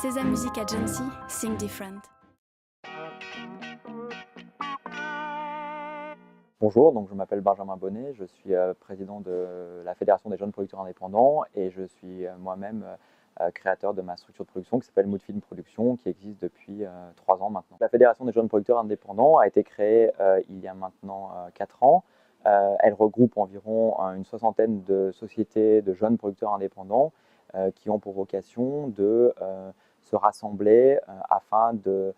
Sésame Music Agency, Think Different. Bonjour, donc je m'appelle Benjamin Bonnet, je suis président de la Fédération des jeunes producteurs indépendants et je suis moi-même créateur de ma structure de production qui s'appelle Mood Film Production, qui existe depuis 3 ans maintenant. La Fédération des jeunes producteurs indépendants a été créée il y a maintenant 4 ans. Elle regroupe environ une soixantaine de sociétés de jeunes producteurs indépendants qui ont pour vocation de se rassembler afin de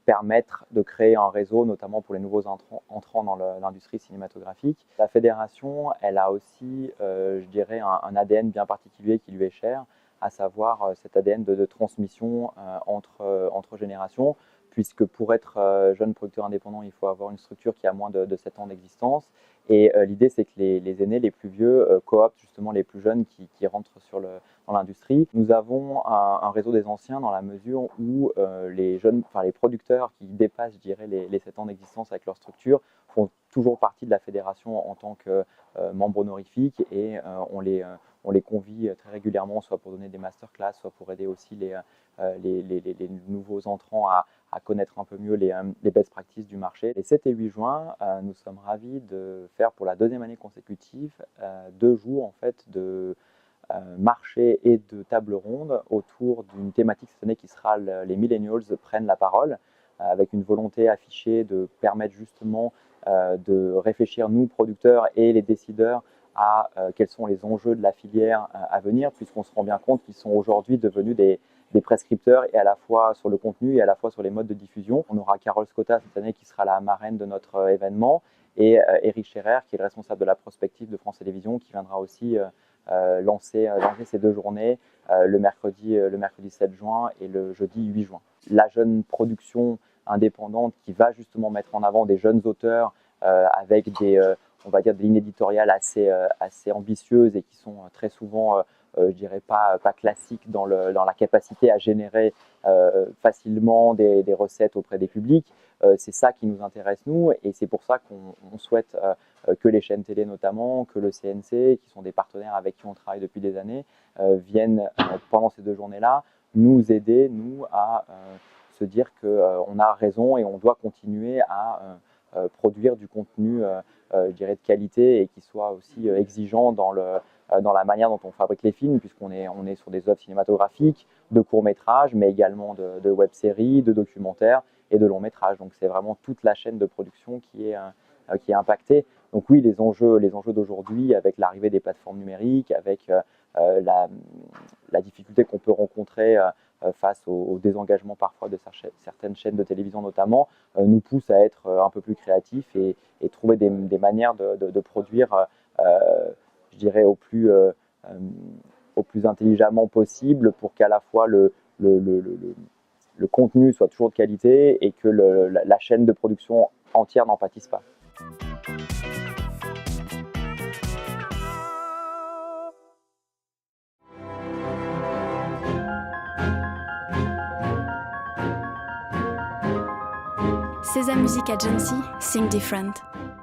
permettre de créer un réseau, notamment pour les nouveaux entrants dans l'industrie cinématographique. La fédération, elle a aussi, je dirais, un ADN bien particulier qui lui est cher, à savoir cet ADN de transmission entre générations, puisque pour être jeune producteur indépendant, il faut avoir une structure qui a moins de 7 ans d'existence. Et l'idée, c'est que les aînés, les plus vieux, cooptent justement les plus jeunes qui rentrent dans l'industrie. Nous avons un réseau des anciens dans la mesure où les producteurs qui dépassent, je dirais, les 7 ans d'existence avec leur structure font toujours partie de la fédération en tant que membres honorifiques et on les convie très régulièrement, soit pour donner des masterclass, soit pour aider aussi les nouveaux entrants à connaître un peu mieux les best practices du marché. Les 7 et 8 juin, nous sommes ravis de faire pour la 2e année consécutive 2 jours en fait, de marché et de table ronde autour d'une thématique cette année qui sera les millennials prennent la parole, avec une volonté affichée de permettre justement de réfléchir, nous producteurs et les décideurs, à quels sont les enjeux de la filière à venir, puisqu'on se rend bien compte qu'ils sont aujourd'hui devenus des prescripteurs, et à la fois sur le contenu et à la fois sur les modes de diffusion. On aura Carole Scotta cette année qui sera la marraine de notre événement, et Eric Scherer qui est le responsable de la prospective de France Télévisions qui viendra aussi lancer ces 2 journées, le mercredi 7 juin et le jeudi 8 juin. La jeune production indépendante qui va justement mettre en avant des jeunes auteurs avec on va dire des lignes éditoriales assez ambitieuses et qui sont très souvent, je dirais pas classiques dans la capacité à générer facilement des recettes auprès des publics. C'est ça qui nous intéresse nous, et c'est pour ça qu'on souhaite que les chaînes télé notamment, que le CNC, qui sont des partenaires avec qui on travaille depuis des années, viennent pendant ces 2 journées-là nous aider, nous, à se dire qu'on a raison et on doit continuer à produire du contenu, je dirais, de qualité, et qui soit aussi exigeant dans la manière dont on fabrique les films, puisqu'on est sur des œuvres cinématographiques, de courts-métrages, mais également de web-séries, de documentaires et de longs-métrages. Donc c'est vraiment toute la chaîne de production qui est impactée. Donc oui, les enjeux d'aujourd'hui, avec l'arrivée des plateformes numériques, avec la difficulté qu'on peut rencontrer face au désengagement parfois de certaines chaînes de télévision notamment, nous poussent à être un peu plus créatifs et trouver des manières de produire, je dirais, au plus intelligemment possible, pour qu'à la fois le contenu soit toujours de qualité et que la chaîne de production entière n'en pâtisse pas. Sésame Music Agency, Think Different.